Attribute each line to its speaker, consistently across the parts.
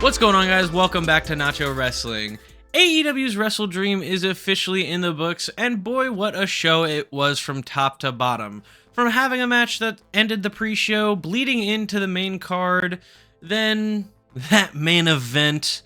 Speaker 1: What's going on, guys? Welcome back to Nacho Wrestling. AEW's WrestleDream is officially in the books, and boy, what a show it was from top to bottom. From having a match that ended the pre-show, bleeding into the main card, then that main event,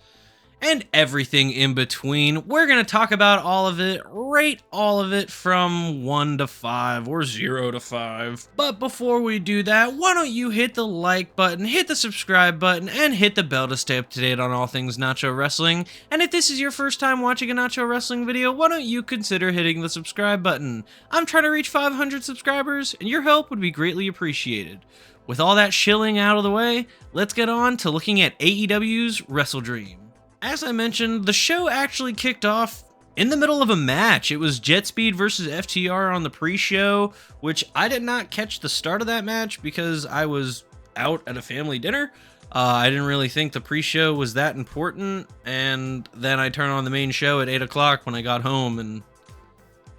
Speaker 1: and everything in between. We're going to talk about all of it, rate all of it from 1 to 5 or 0 to 5. But before we do that, why don't you hit the like button, hit the subscribe button, and hit the bell to stay up to date on all things Nacho Wrestling. And if this is your first time watching a Nacho Wrestling video, why don't you consider hitting the subscribe button? I'm trying to reach 500 subscribers, and your help would be greatly appreciated. With all that shilling out of the way, let's get on to looking at AEW's WrestleDream. As I mentioned, the show actually kicked off in the middle of a match. It was Jet Speed versus FTR on the pre-show, which I did not catch the start of that match because I was out at a family dinner. I didn't really think the pre-show was that important, and then I turned on the main show at 8 o'clock when I got home, and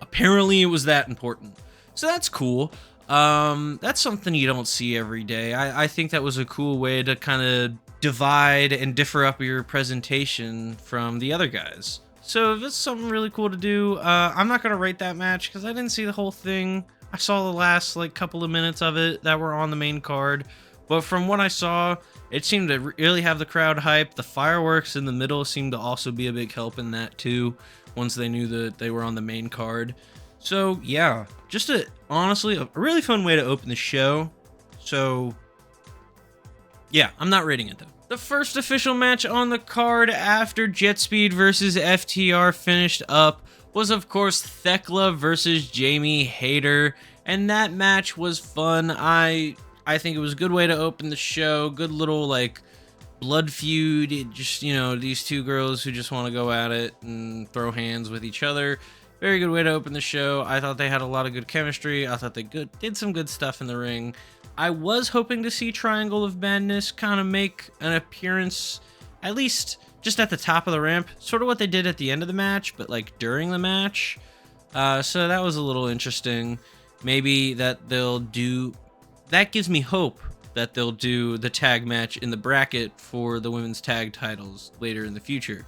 Speaker 1: apparently it was that important. So that's cool. That's something you don't see every day. I think that was a cool way to kind of divide and differ up your presentation from the other guys. So that's something really cool to do. I'm not going to rate that match because I didn't see the whole thing. I saw the last couple of minutes of it that were on the main card. But from what I saw, it seemed to really have the crowd hype. The fireworks in the middle seemed to also be a big help in that too, once they knew that they were on the main card. So yeah, just honestly, a really fun way to open the show. So yeah, I'm not rating it though. The first official match on the card after Jet Speed versus FTR finished up was, of course, Thekla versus Jamie Hayter, and that match was fun. I think it was a good way to open the show. Good little blood feud. It just, these two girls who just want to go at it and throw hands with each other. Very good way to open the show. I thought they had a lot of good chemistry. I thought they did some good stuff in the ring. I was hoping to see Triangle of Madness kind of make an appearance, at least just at the top of the ramp. Sort of what they did at the end of the match, but during the match. So that was a little interesting. Maybe that they'll do... That gives me hope that they'll do the tag match in the bracket for the women's tag titles later in the future.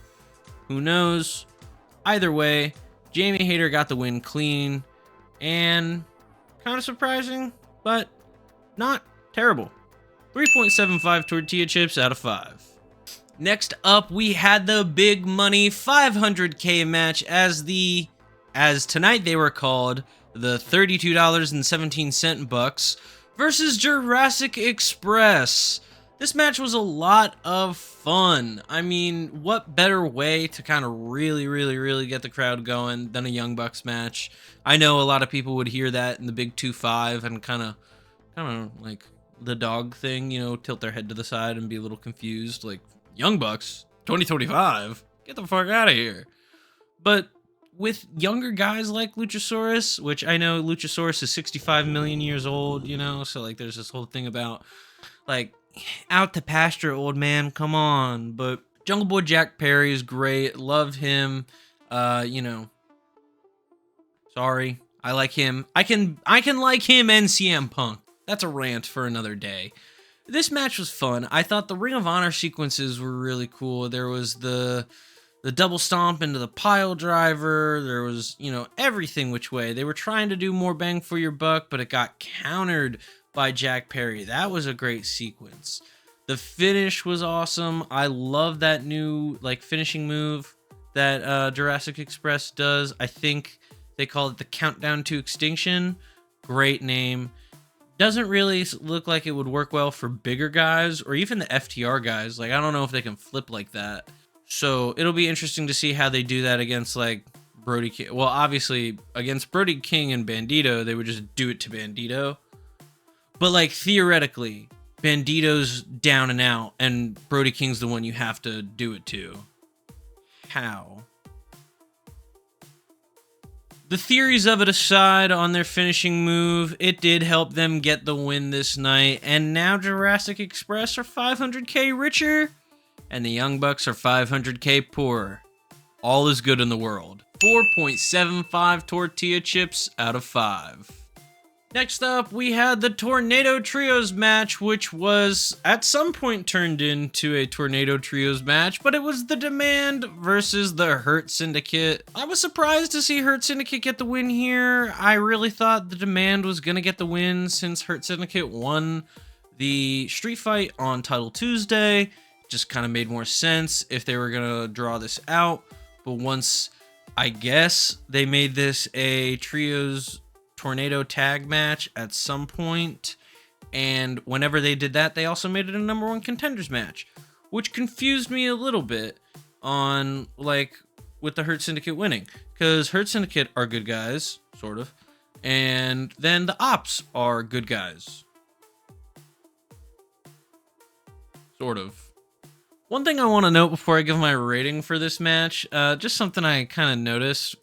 Speaker 1: Who knows? Either way, Jamie Hayter got the win clean, and kind of surprising, but not terrible. 3.75 tortilla chips out of 5. Next up, we had the big money 500K match as tonight they were called the $32.17 bucks versus Jurassic Express. This match was a lot of fun. I mean, what better way to kind of really get the crowd going than a Young Bucks match? I know a lot of people would hear that in the big 2-5 and kind of like the dog thing, tilt their head to the side and be a little confused. Like, Young Bucks, 2025, get the fuck out of here. But with younger guys like Luchasaurus, which I know Luchasaurus is 65 million years old, so there's this whole thing about out to pasture, old man, come on. But Jungle Boy Jack Perry is great. Love him. Sorry. I like him. I can like him and CM Punk. That's a rant for another day. This match was fun. I thought the Ring of Honor sequences were really cool. There was the double stomp into the pile driver. There was, everything which way. They were trying to do more bang for your buck, but it got countered by Jack Perry. That was a great sequence. The finish was awesome. I love that new finishing move that Jurassic Express does. I think they call it the Countdown to Extinction. Great name. Doesn't really look like it would work well for bigger guys or even the FTR guys. I don't know if they can flip like that. So it'll be interesting to see how they do that against Brody King. Well, obviously against Brody King and Bandito, they would just do it to Bandito. But theoretically, Bandito's down and out, and Brody King's the one you have to do it to. How? The theories of it aside on their finishing move, it did help them get the win this night, and now Jurassic Express are 500k richer, and the Young Bucks are 500k poorer. All is good in the world. 4.75 tortilla chips out of 5. Next up, we had the Tornado Trios match, which was at some point turned into a Tornado Trios match, but it was the Demand versus the Hurt Syndicate. I was surprised to see Hurt Syndicate get the win here. I really thought the Demand was going to get the win since Hurt Syndicate won the street fight on Title Tuesday. Just kind of made more sense if they were going to draw this out. But once, I guess, they made this a Trios Tornado tag match at some point, and whenever they did that, they also made it a number one contenders match, which confused me a little bit on, like, with the Hurt Syndicate winning, because Hurt Syndicate are good guys, sort of, and then the Ops are good guys, sort of. One thing I want to note before I give my rating for this match, just something I kind of noticed.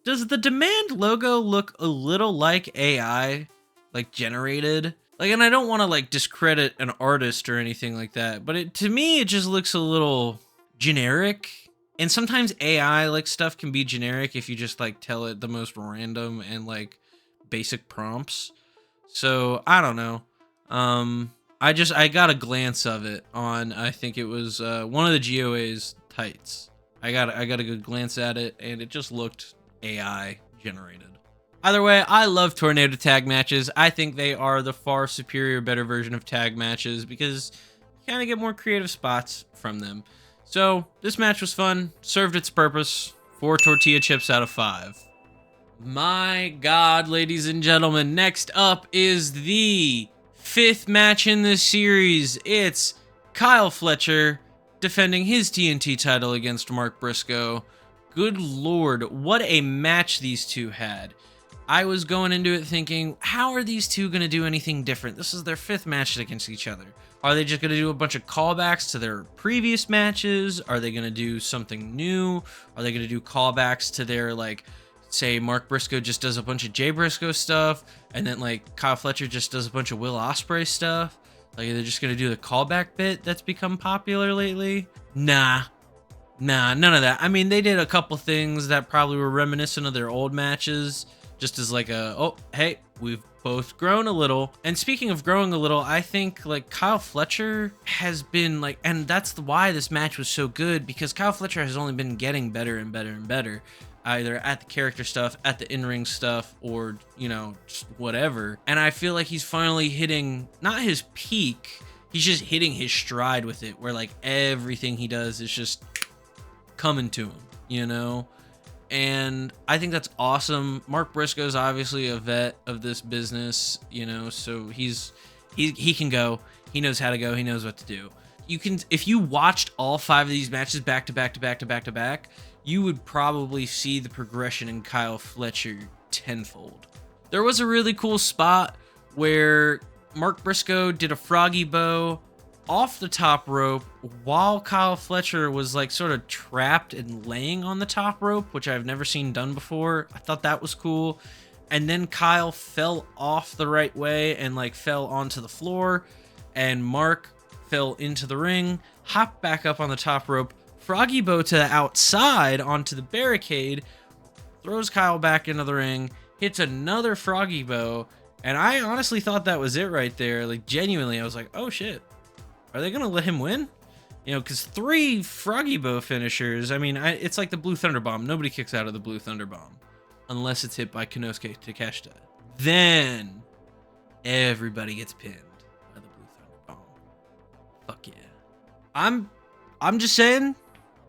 Speaker 1: Does the Demand logo look a little like AI, like generated? Like, and I don't want to like discredit an artist or anything like that, but to me, it just looks a little generic. And sometimes AI like stuff can be generic if you just like tell it the most random and like basic prompts. So I don't know. I got a glance of it on, I think it was one of the GOA's tights. I got a good glance at it, and it just looked AI generated. Either way, I love Tornado tag matches. I think they are the far superior, better version of tag matches because you kind of get more creative spots from them. So this match was fun, served its purpose. 4 tortilla chips out of 5. My God, ladies and gentlemen, next up is the 5th match in this series. It's Kyle Fletcher defending his TNT title against Mark Briscoe. Good Lord, what a match these two had. I was going into it thinking, how are these two going to do anything different? This is their 5th match against each other. Are they just going to do a bunch of callbacks to their previous matches? Are they going to do something new? Are they going to do callbacks to their, like, say Mark Briscoe just does a bunch of Jay Briscoe stuff, and then, like, Kyle Fletcher just does a bunch of Will Ospreay stuff? Like, they're just going to do the callback bit that's become popular lately? Nah, none of that. I mean, they did a couple things that probably were reminiscent of their old matches, just as like oh, hey, we've both grown a little. And speaking of growing a little, I think like Kyle Fletcher has been like, and that's why this match was so good, because Kyle Fletcher has only been getting better and better and better, either at the character stuff, at the in-ring stuff, or, you know, just whatever. And I feel like he's finally hitting, not his peak, he's just hitting his stride with it, where like everything he does is just coming to him, you know? And I think that's awesome. Mark Briscoe's obviously a vet of this business, you know, so he can go. He knows how to go. He knows what to do. You can, if you watched all 5 of these matches back to back to back to back to back, you would probably see the progression in Kyle Fletcher tenfold. There was a really cool spot where Mark Briscoe did a froggy bow off the top rope while Kyle Fletcher was like sort of trapped and laying on the top rope, which I've never seen done before. I thought that was cool. And then Kyle fell off the right way and like fell onto the floor, and Mark fell into the ring, hopped back up on the top rope, froggy bow to the outside onto the barricade, throws Kyle back into the ring, hits another froggy bow, and I honestly thought that was it right there. Like, genuinely, I was like, oh shit, are they gonna let him win? You know, because 3 froggy bow finishers, I mean, it's like the Blue Thunder Bomb. Nobody kicks out of the Blue Thunder Bomb unless it's hit by Konosuke Takeshita. Then everybody gets pinned by the Blue Thunder Bomb. Fuck yeah. I'm just saying,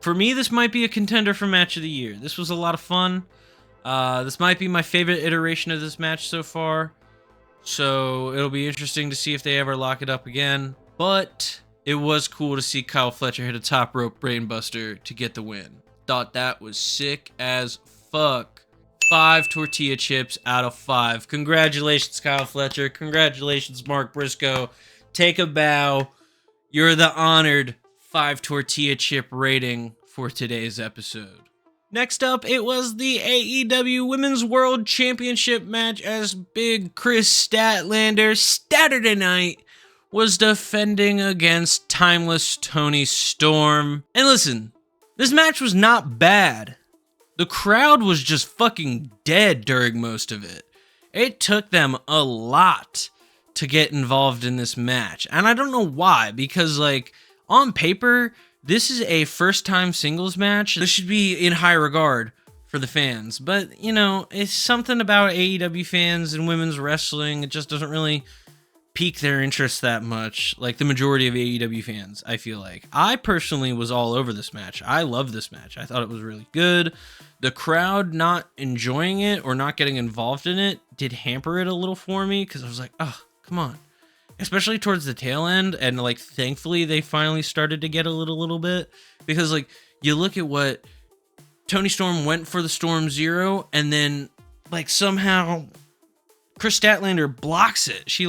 Speaker 1: for me, this might be a contender for match of the year. This was a lot of fun. This might be my favorite iteration of this match so far. So it'll be interesting to see if they ever lock it up again. But it was cool to see Kyle Fletcher hit a top rope brainbuster to get the win. Thought that was sick as fuck. 5 tortilla chips out of 5. Congratulations, Kyle Fletcher. Congratulations, Mark Briscoe. Take a bow. You're the honored 5 tortilla chip rating for today's episode. Next up, it was the AEW Women's World Championship match as Big Chris Statlander Saturday Night was defending against Timeless Tony Storm. And listen, this match was not bad. The crowd was just fucking dead during most of it. It took them a lot to get involved in this match. And I don't know why, because like on paper, this is a first-time singles match. This should be in high regard for the fans. But, you know, it's something about AEW fans and women's wrestling. It just doesn't really pique their interest that much, like the majority of AEW fans, I feel like. I personally was all over this match. I love this match. I thought it was really good. The crowd not enjoying it or not getting involved in it did hamper it a little for me, because I was like, oh, come on. Especially towards the tail end, and like thankfully they finally started to get a little bit, because like you look at what Toni Storm went for the Storm Zero, and then like somehow Kris Statlander blocks it. She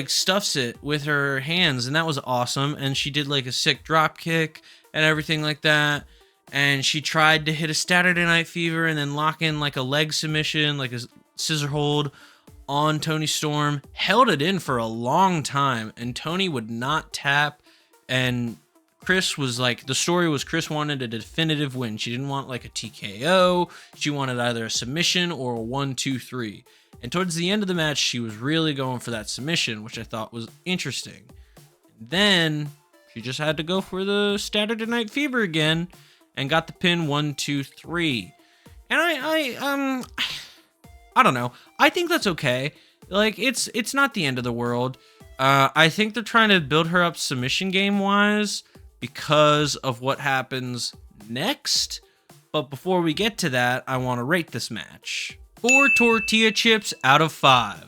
Speaker 1: stuffs it with her hands, and that was awesome. And she did like a sick drop kick and everything like that. And she tried to hit a Saturday Night Fever and then lock in like a leg submission, like a scissor hold on Toni Storm. Held it in for a long time, and Toni would not tap. And Kris was like, the story was Kris wanted a definitive win. She didn't want like a TKO. She wanted either a submission or a 1-2-3. And towards the end of the match, she was really going for that submission, which I thought was interesting. And then she just had to go for the Saturday Night Fever again and got the pin 1-2-3. And I don't know. I think that's okay. Like it's not the end of the world. I think they're trying to build her up submission game wise, because of what happens next. But before we get to that, I want to rate this match. 4 tortilla chips out of 5.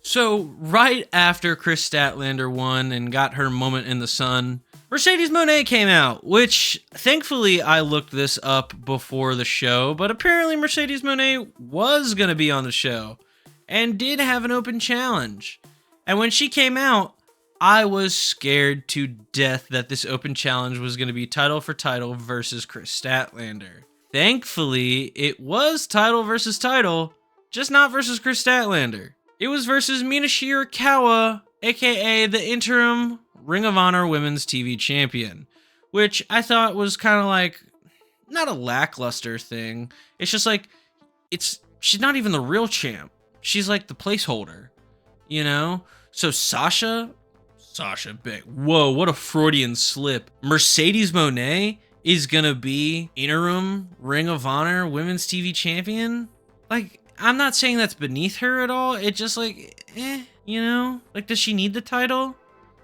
Speaker 1: So right after Kris Statlander won and got her moment in the sun, Mercedes Moné came out, which thankfully I looked this up before the show, but apparently Mercedes Moné was going to be on the show and did have an open challenge. And when she came out, I was scared to death that this open challenge was going to be title for title versus Kris Statlander. Thankfully, it was title versus title, just not versus Kris Statlander. It was versus Mina Shirakawa, aka the interim Ring of Honor Women's TV Champion, which I thought was kind of like, not a lackluster thing. It's just like, she's not even the real champ. She's like the placeholder, you know? So Sasha Banks. Whoa, what a Freudian slip. Mercedes Moné is gonna be interim Ring of Honor Women's TV Champion? Like, I'm not saying that's beneath her at all. It just like, you know? Like, does she need the title?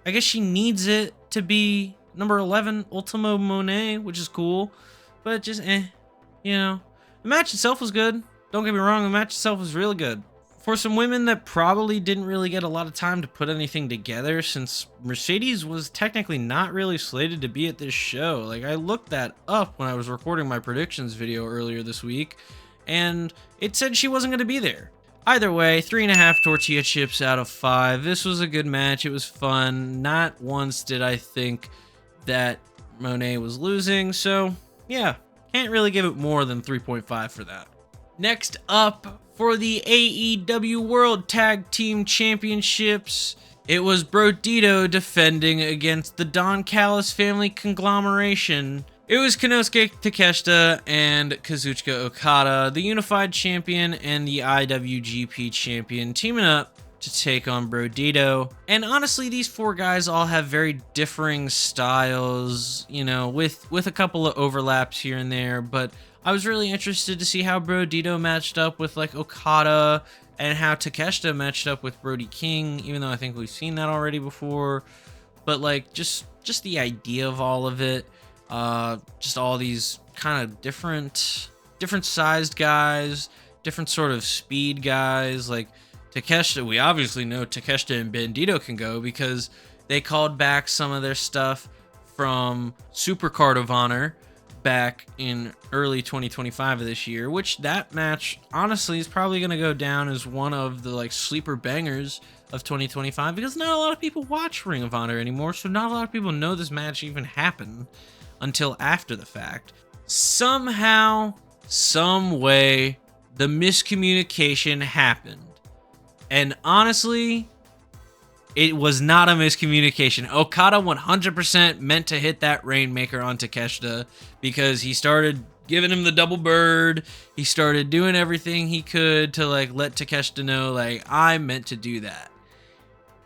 Speaker 1: I guess she needs it to be number 11 Ultimo Monet, which is cool. But just, you know? The match itself was good. Don't get me wrong, the match itself was really good. For some women that probably didn't really get a lot of time to put anything together, since Mercedes was technically not really slated to be at this show. Like, I looked that up when I was recording my predictions video earlier this week, and it said she wasn't going to be there. Either way, 3.5 tortilla chips out of 5. This was a good match. It was fun. Not once did I think that Monet was losing, so yeah, can't really give it more than 3.5 for that. Next up, for the AEW World Tag Team Championships, it was Brodito defending against the Don Callis family conglomeration. It was Konosuke Takeshita and Kazuchika Okada, the Unified Champion and the IWGP Champion, teaming up to take on Brodito. And honestly, these four guys all have very differing styles, you know, with a couple of overlaps here and there, but I was really interested to see how Brodito matched up with like Okada and how Takeshita matched up with Brody King, even though I think we've seen that already before. But like just the idea of all of it, just all these kind of different sized guys, different sort of speed guys. Like Takeshita, we obviously know Takeshita and Bandito can go because they called back some of their stuff from Supercard of Honor back in early 2025 of this year, which that match honestly is probably going to go down as one of the like sleeper bangers of 2025, because not a lot of people watch Ring of Honor anymore, so not a lot of people know this match even happened until after the fact. Somehow, some way, the miscommunication happened, and honestly, it was not a miscommunication. Okada 100% meant to hit that Rainmaker on Takeshita because he started giving him the double bird. He started doing everything he could to like let Takeshita know, like, I meant to do that.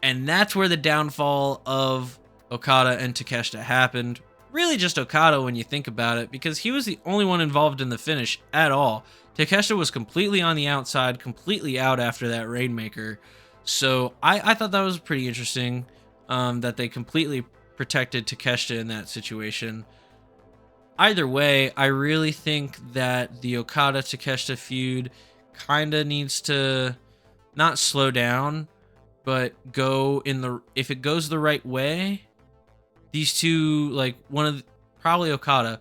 Speaker 1: And that's where the downfall of Okada and Takeshita happened. Really just Okada when you think about it, because he was the only one involved in the finish at all. Takeshita was completely on the outside, completely out after that Rainmaker. So I thought that was pretty interesting, that they completely protected Takeshita in that situation. Either way, I really think that the Okada-Takeshita feud kind of needs to not slow down, but go in the, if it goes the right way, these two, like probably Okada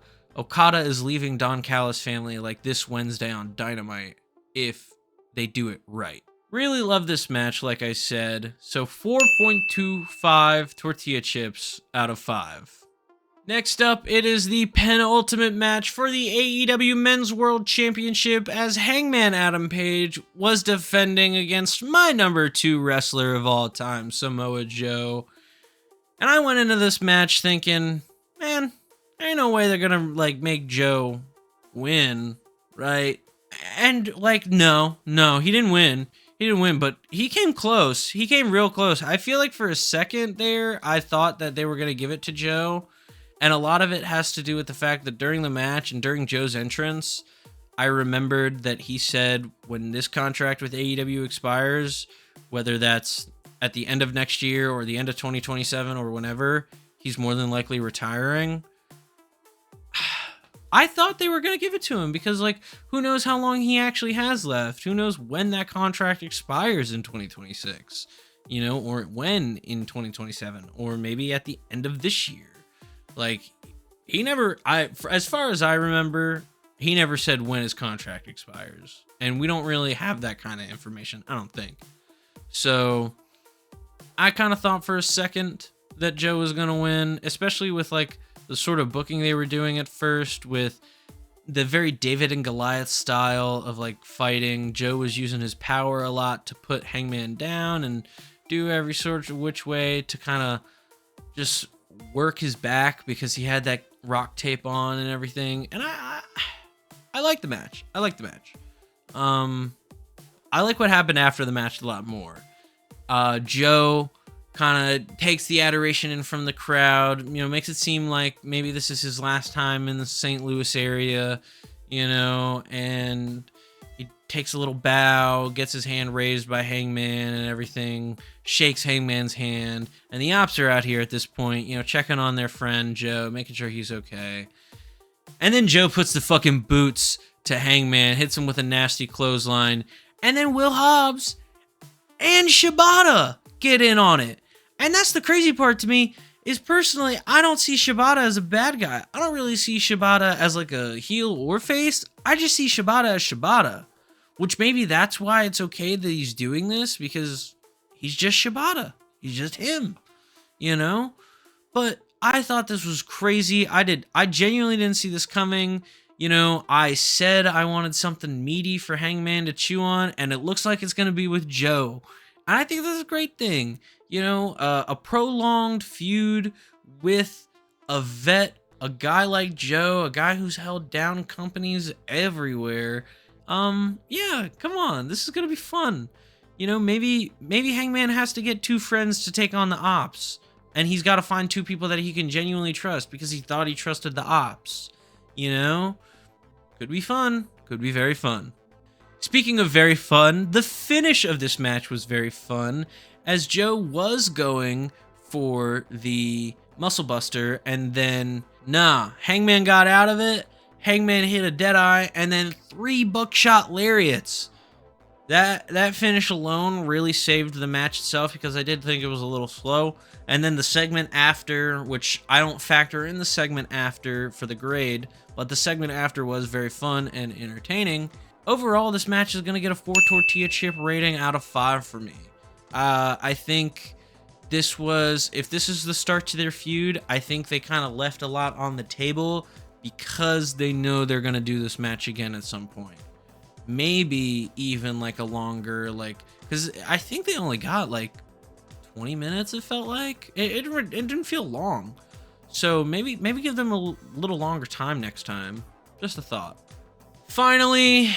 Speaker 1: is leaving Don Callis' family like this Wednesday on Dynamite if they do it right. Really love this match, like I said. So 4.25 tortilla chips out of 5. Next up, it is the penultimate match for the AEW Men's World Championship, as Hangman Adam Page was defending against my number 2 wrestler of all time, Samoa Joe. And I went into this match thinking, man, there ain't no way they're gonna like make Joe win, right? And like, no, he didn't win. He didn't win, but he came close. He came real close. I feel like for a second there, I thought that they were gonna give it to Joe. And a lot of it has to do with the fact that during the match and during Joe's entrance, I remembered that he said when this contract with AEW expires, whether that's at the end of next year or the end of 2027 or whenever, he's more than likely retiring. I thought they were going to give it to him because, like, who knows how long he actually has left? Who knows when that contract expires in 2026, you know, or when in 2027, or maybe at the end of this year. Like, he never, as far as I remember, he never said when his contract expires. And we don't really have that kind of information, I don't think. So, I kind of thought for a second that Joe was going to win, especially with, like, the sort of booking they were doing at first with the very David and Goliath style of, like, fighting. Joe was using his power a lot to put Hangman down and do every sort of which way to kind of just work his back because he had that rock tape on and everything. And I like the match. I like the match. I like what happened after the match a lot more. Joe kind of takes the adoration in from the crowd, you know, makes it seem like maybe this is his last time in the St. Louis area, you know, and he takes a little bow, gets his hand raised by Hangman and everything, shakes Hangman's hand, and the Ops are out here at this point, you know, checking on their friend Joe, making sure he's okay. And then Joe puts the fucking boots to Hangman, hits him with a nasty clothesline, and then Will Hobbs and Shibata get in on it. And that's the crazy part to me, is personally, I don't see Shibata as a bad guy. I don't really see Shibata as like a heel or face. I just see Shibata as Shibata. Which maybe that's why it's okay that he's doing this, because he's just Shibata. He's just him, you know? But I thought this was crazy. I genuinely didn't see this coming. You know, I said I wanted something meaty for Hangman to chew on, and it looks like it's going to be with Joe. And I think that's a great thing. You know, a prolonged feud with a vet, a guy like Joe, a guy who's held down companies everywhere. Yeah, come on, this is gonna be fun. You know, maybe Hangman has to get 2 friends to take on the Ops, and he's got to find 2 people that he can genuinely trust because he thought he trusted the Ops. You know, could be fun, could be very fun. Speaking of very fun, the finish of this match was very fun, as Joe was going for the Muscle Buster, and then, Hangman got out of it, Hangman hit a Deadeye, and then 3 buckshot lariats. That finish alone really saved the match itself, because I did think it was a little slow. And then the segment after, which I don't factor in the segment after for the grade, but the segment after was very fun and entertaining. Overall, this match is going to get a 4 tortilla chip rating out of 5 for me. I think this was, if this is the start to their feud, I think they kind of left a lot on the table because they know they're going to do this match again at some point. Maybe even like a longer, like, because I think they only got like 20 minutes, it felt like. It didn't feel long. So maybe give them a little longer time next time. Just a thought. Finally,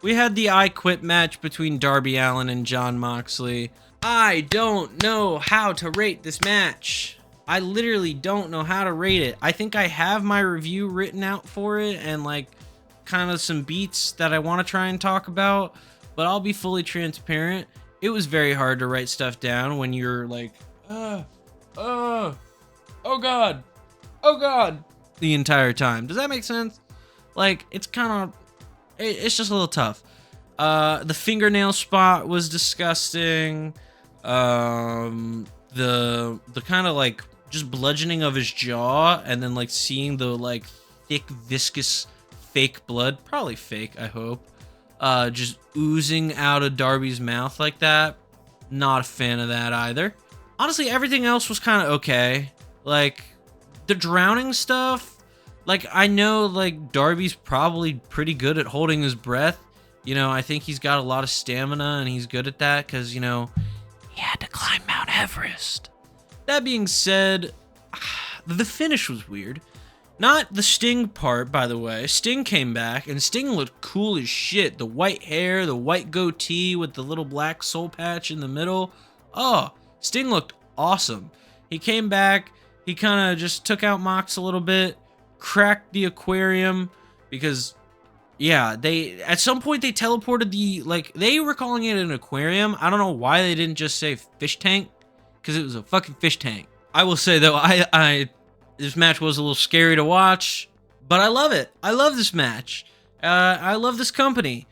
Speaker 1: we had the I Quit match between Darby Allin and Jon Moxley. I don't know how to rate this match. I literally don't know how to rate it. I think I have my review written out for it and like kind of some beats that I want to try and talk about, but I'll be fully transparent. It was very hard to write stuff down when you're like, oh God, the entire time. Does that make sense? Like, it's it's just a little tough. The fingernail spot was disgusting. The kind of like just bludgeoning of his jaw and then like seeing the like thick viscous fake blood, probably fake, I hope, just oozing out of Darby's mouth like that. Not a fan of that either. Honestly, everything else was kind of okay. Like the drowning stuff, like I know like Darby's probably pretty good at holding his breath. You know, I think he's got a lot of stamina and he's good at that because, you know, he had to climb Mount Everest. That being said, the finish was weird. Not the Sting part, by the way. Sting came back, and Sting looked cool as shit. The white hair, the white goatee with the little black soul patch in the middle. Oh, Sting looked awesome. He came back. He kind of just took out Mox a little bit, cracked the aquarium, because, yeah, at some point they teleported they were calling it an aquarium. I don't know why they didn't just say fish tank, because it was a fucking fish tank. I will say, though, this match was a little scary to watch, but I love it. I love this match. I love this company.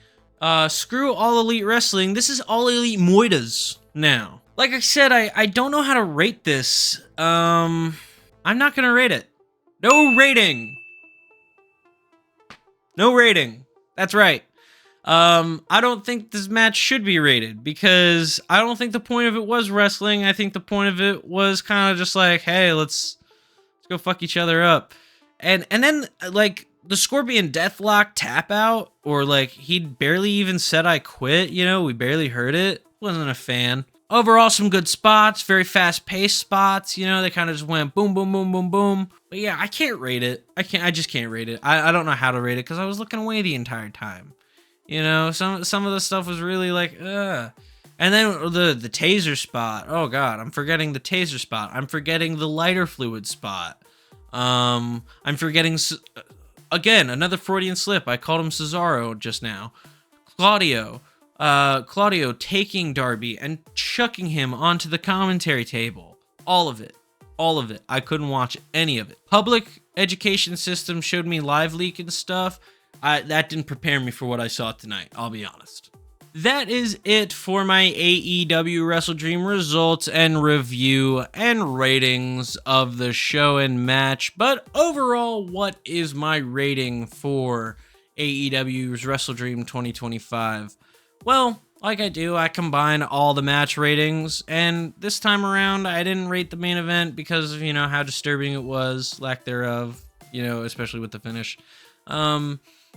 Speaker 1: Screw All Elite Wrestling. This is All Elite Moitas now. Like I said, I don't know how to rate this. I'm not going to rate it. No rating. No rating. That's right. I don't think this match should be rated because I don't think the point of it was wrestling. I think the point of it was kind of just like, hey, let's go fuck each other up. And then like the Scorpion Deathlock tap out, or like he barely even said I quit, you know, we barely heard it. Wasn't a fan. Overall, some good spots, very fast-paced spots, you know, they kind of just went boom, boom, boom, boom, boom. But yeah, I can't rate it. I just can't rate it. I don't know how to rate it because I was looking away the entire time. You know, some of the stuff was really like, ugh. And then the taser spot. Oh God, I'm forgetting the taser spot. I'm forgetting the lighter fluid spot. I'm forgetting, again, another Freudian slip. I called him Cesaro just now. Claudio taking Darby and chucking him onto the commentary table. All of it. I couldn't watch any of it. Public education system showed me live leak and stuff. That didn't prepare me for what I saw tonight, I'll be honest. That is it for my AEW WrestleDream results and review and ratings of the show and match. But overall, what is my rating for AEW's WrestleDream 2025? Well, like I do, I combine all the match ratings, and this time around, I didn't rate the main event because of, you know, how disturbing it was, lack thereof, you know, especially with the finish.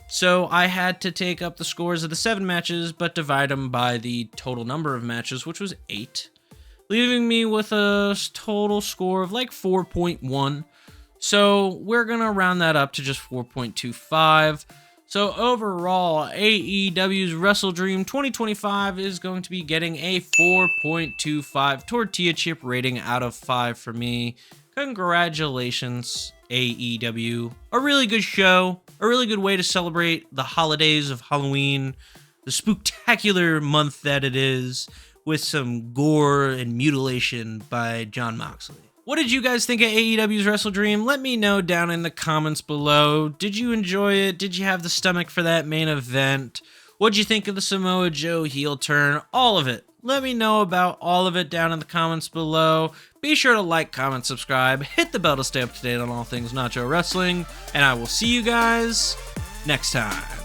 Speaker 1: So I had to take up the scores of the 7 matches, but divide them by the total number of matches, which was 8, leaving me with a total score of like 4.1. So we're going to round that up to just 4.25. So overall, AEW's WrestleDream 2025 is going to be getting a 4.25 tortilla chip rating out of 5 for me. Congratulations, AEW. A really good show. A really good way to celebrate the holidays of Halloween, the spooktacular month that it is, with some gore and mutilation by Jon Moxley. What did you guys think of AEW's WrestleDream? Let me know down in the comments below. Did you enjoy it? Did you have the stomach for that main event? What'd you think of the Samoa Joe heel turn? All of it. Let me know about all of it down in the comments below. Be sure to like, comment, subscribe, hit the bell to stay up to date on all things Nacho Wrestling, and I will see you guys next time.